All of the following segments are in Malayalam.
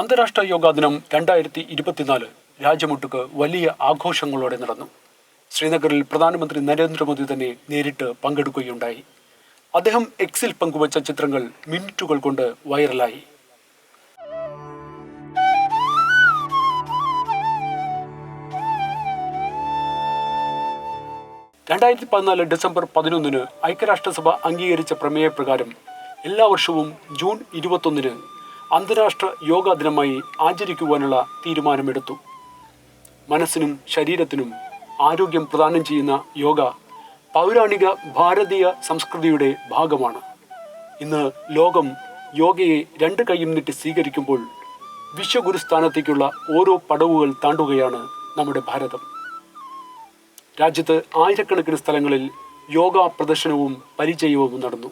അന്താരാഷ്ട്ര യോഗാ ദിനം 2024 രാജ്യമൊട്ടുക്ക് വലിയ ആഘോഷങ്ങളോടെ നടന്നു. ശ്രീനഗറിൽ പ്രധാനമന്ത്രി നരേന്ദ്രമോദി തന്നെ നേരിട്ട് പങ്കെടുക്കുകയുണ്ടായി. അദ്ദേഹം എക്സിൽ പങ്കുവച്ച ചിത്രങ്ങൾ മിനിറ്റുകൾ കൊണ്ട് വൈറലായി. ഡിസംബർ 11 ഐക്യരാഷ്ട്രസഭ അംഗീകരിച്ച പ്രമേയപ്രകാരം എല്ലാ വർഷവും ജൂൺ 21 അന്താരാഷ്ട്ര യോഗാ ദിനമായി ആചരിക്കുവാനുള്ള തീരുമാനമെടുത്തു. മനസ്സിനും ശരീരത്തിനും ആരോഗ്യം പ്രദാനം ചെയ്യുന്ന യോഗ പൗരാണിക ഭാരതീയ സംസ്കൃതിയുടെ ഭാഗമാണ്. ഇന്ന് ലോകം യോഗയെ രണ്ട് കൈയും നീട്ടി സ്വീകരിക്കുമ്പോൾ വിശ്വഗുരുസ്ഥാനത്തേക്കുള്ള ഓരോ പടവുകൾ താണ്ടുകയാണ് നമ്മുടെ ഭാരതം. രാജ്യത്ത് ആയിരക്കണക്കിന് സ്ഥലങ്ങളിൽ യോഗ പ്രദർശനവും പരിചയവും നടന്നു.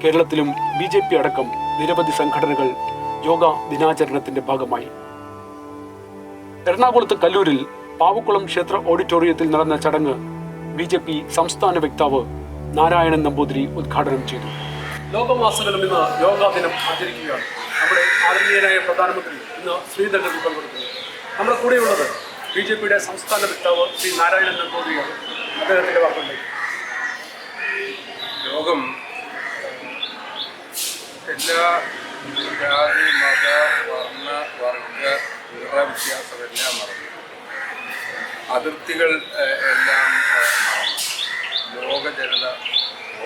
കേരളത്തിലും BJP അടക്കം നിരവധി സംഘടനകൾ യോഗ ദിനാചരണത്തിന്റെ ഭാഗമായി. എറണാകുളത്ത് കല്ലൂരിൽ പാവക്കുളം ക്ഷേത്ര ഓഡിറ്റോറിയത്തിൽ നടന്ന ചടങ്ങ് BJP സംസ്ഥാന വക്താവ് നാരായണൻ നമ്പൂതിരി ഉദ്ഘാടനം ചെയ്തു. ലോകമാസകലം ഇന്ന് യോഗാ ദിനം ആചരിക്കുകയാണ്. നമ്മുടെ ആദരണീയനായ പ്രധാനമന്ത്രി ഇന്ന് ശ്രീനഗറിൽ പങ്കെടുക്കുന്നു. നമ്മുടെ കൂടെയുള്ളത് BJPയുടെ സംസ്ഥാന വക്താവ് ശ്രീ നാരായണൻ നമ്പൂതിരിയാണ്. അദ്ദേഹത്തിന്റെ വാക്കുകളിലേക്ക്. യോഗം എല്ലാ ജാതി മത വർണ്ണ വർഗ വ്യത്യാസമെല്ലാം മറന്നു, അതിർത്തികൾ എല്ലാം മറന്നു ലോക ജനത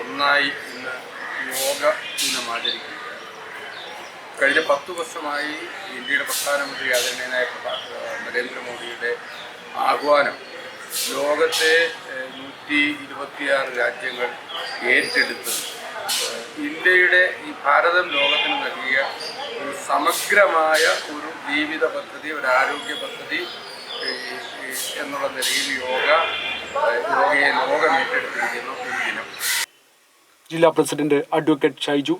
ഒന്നായി ഇന്ന് യോഗ ദിനം ആചരിക്കുകയാണ്. കഴിഞ്ഞ 10 വർഷമായി ഇന്ത്യയുടെ പ്രധാനമന്ത്രി ആദരണീയനായ നരേന്ദ്രമോദിയുടെ ആഹ്വാനം ലോകത്തെ 126 രാജ്യങ്ങൾ ഏറ്റെടുത്ത് ഇന്ത്യയുടെ ഈ ഭാരതം ലോകത്തിന് നൽകിയ ഒരു സമഗ്രമായ ഒരു ജീവിത പദ്ധതി, ഒരു ആരോഗ്യ പദ്ധതി എന്നുള്ള നിലയിൽ യോഗയെ ലോകം ഏറ്റെടുത്തിരിക്കുന്ന ഒരു ദിനം. ജില്ലാ president advocate Shaiju,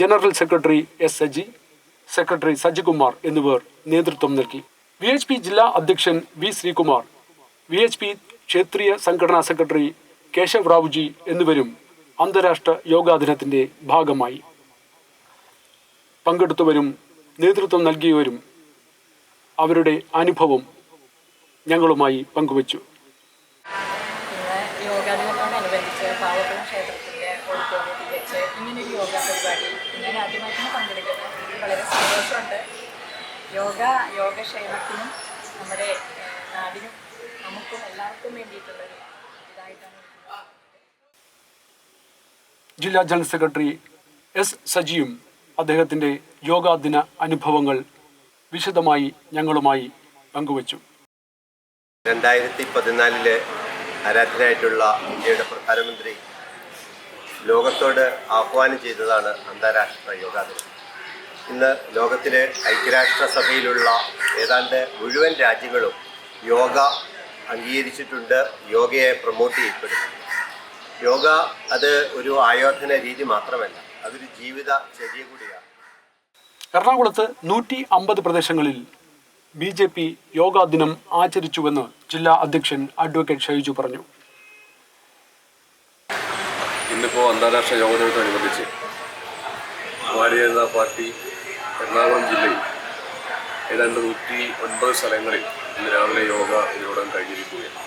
general secretary S. Saji, secretary Sajikumar എന്നിവർ നേതൃത്വം നൽകി. VHP ജില്ലാ അധ്യക്ഷൻ V. ശ്രീകുമാർ, VHP ക്ഷേത്രീയ സംഘടനാ സെക്രട്ടറി കേശവ് റാവുജി എന്നിവരും അന്താരാഷ്ട്ര യോഗാ ദിനത്തിന്റെ ഭാഗമായി. പങ്കെടുത്തവരും നേതൃത്വം നൽകിയവരും അവരുടെ അനുഭവം ഞങ്ങളുമായി പങ്കുവച്ചു. യോഗാ ദിനത്തോടനുബന്ധിച്ച് പാവക്കുളം ക്ഷേത്രത്തിൻ്റെ ഓഡിറ്റോറിയത്തിൽ വെച്ച് ഇങ്ങനൊരു യോഗ പരിപാടി ഞാൻ ആദ്യമായിട്ടാണ് പങ്കെടുക്കുന്നത്. എനിക്ക് വളരെ സന്തോഷമുണ്ട്. യോഗക്ഷേമത്തിനും നമ്മുടെ നാടിനും നമുക്കും എല്ലാവർക്കും വേണ്ടിയിട്ടുള്ളൊരു ഇതായിട്ടാണ്. ജില്ലാ ജനറൽ സെക്രട്ടറി S. സജിയും അദ്ദേഹത്തിൻ്റെ യോഗാ ദിന അനുഭവങ്ങൾ വിശദമായി ഞങ്ങളുമായി പങ്കുവച്ചു. 2014 ആരാധനായിട്ടുള്ള ഇന്ത്യയുടെ പ്രധാനമന്ത്രി ലോകത്തോട് ആഹ്വാനം ചെയ്തതാണ് അന്താരാഷ്ട്ര യോഗാ ദിനം. ഇന്ന് ലോകത്തിലെ ഐക്യരാഷ്ട്രസഭയിലുള്ള ഏതാണ്ട് മുഴുവൻ രാജ്യങ്ങളും യോഗ അംഗീകരിച്ചിട്ടുണ്ട്, യോഗയെ പ്രൊമോട്ട് ചെയ്യപ്പെടുന്നു. യോഗ അത് ഒരു ആയോധന രീതി മാത്രമല്ല, അതൊരു ജീവിതചര്യ കൂടിയാണ്. എറണാകുളത്ത് 150 പ്രദേശങ്ങളിൽ BJP യോഗാ ദിനം ആചരിച്ചുവെന്ന് ജില്ലാ അധ്യക്ഷൻ അഡ്വക്കേറ്റ് ഷൈജു പറഞ്ഞു. ഇന്നിപ്പോൾ അന്താരാഷ്ട്ര യോഗ ദിനത്തോടനുബന്ധിച്ച് ഭാരതീയ ജനതാ പാർട്ടി എറണാകുളം ജില്ലയിൽ ഏതാണ്ട് 109 സ്ഥലങ്ങളിൽ ഇന്ന് രാവിലെ യോഗ ഇതിനോടകം കഴിഞ്ഞിരിക്കുകയാണ്.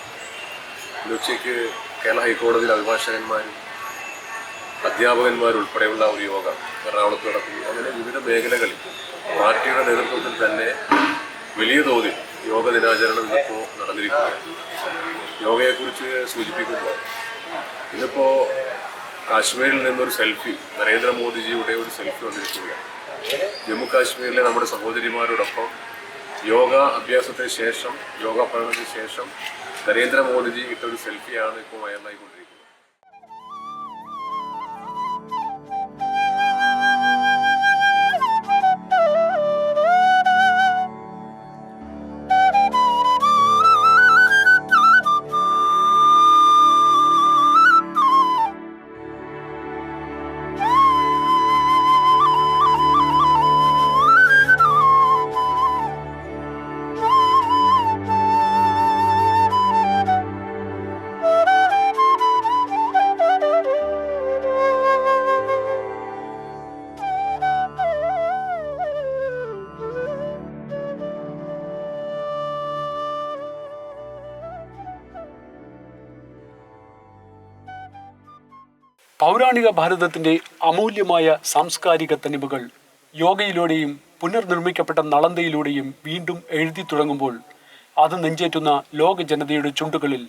ഇന്ന് ഉച്ചയ്ക്ക് കേരള ഹൈക്കോടതിയിൽ അഭിഭാഷകന്മാരും അധ്യാപകന്മാരുൾപ്പെടെയുള്ള ഒരു യോഗ എറണാകുളത്ത് നടക്കുന്നു. അങ്ങനെ വിവിധ മേഖലകളിൽ പാർട്ടിയുടെ നേതൃത്വത്തിൽ തന്നെ വലിയ തോതിൽ യോഗ ദിനാചരണം ഇന്നിപ്പോൾ നടന്നിരിക്കുകയാണ്. യോഗയെക്കുറിച്ച് സൂചിപ്പിക്കുമ്പോൾ ഇതിപ്പോൾ കാശ്മീരിൽ നിന്നൊരു സെൽഫി, നരേന്ദ്രമോദിജിയുടെ ഒരു സെൽഫി വന്നിരിക്കുകയാണ്. ജമ്മു കാശ്മീരിലെ നമ്മുടെ സഹോദരിമാരോടൊപ്പം യോഗ അഭ്യാസത്തിന് ശേഷം, യോഗ പഠനത്തിന് ശേഷം നരേന്ദ്രമോദിജി ഇട്ടൊരു സെൽഫിയാണ് ഇപ്പോൾ വൈറലായിക്കൊണ്ടിരിക്കുന്നത്. പൗരാണിക ഭാരതത്തിൻ്റെ അമൂല്യമായ സാംസ്കാരിക തനിമകൾ യോഗയിലൂടെയും പുനർനിർമ്മിക്കപ്പെട്ട നളന്തയിലൂടെയും വീണ്ടും എഴുതി തുടങ്ങുമ്പോൾ അത് നെഞ്ചേറ്റുന്ന ലോക ജനതയുടെ ചുണ്ടുകളിൽ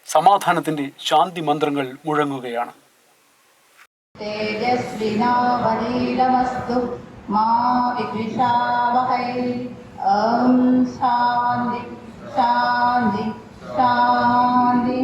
സമാധാനത്തിൻ്റെ ശാന്തി മന്ത്രങ്ങൾ മുഴങ്ങുകയാണ്. തേജസ്വിനാവലീലമസ്തു മാ വിദ്വിഷാവഹൈ. ഓം ശാന്തി ശാന്തി ശാന്തി.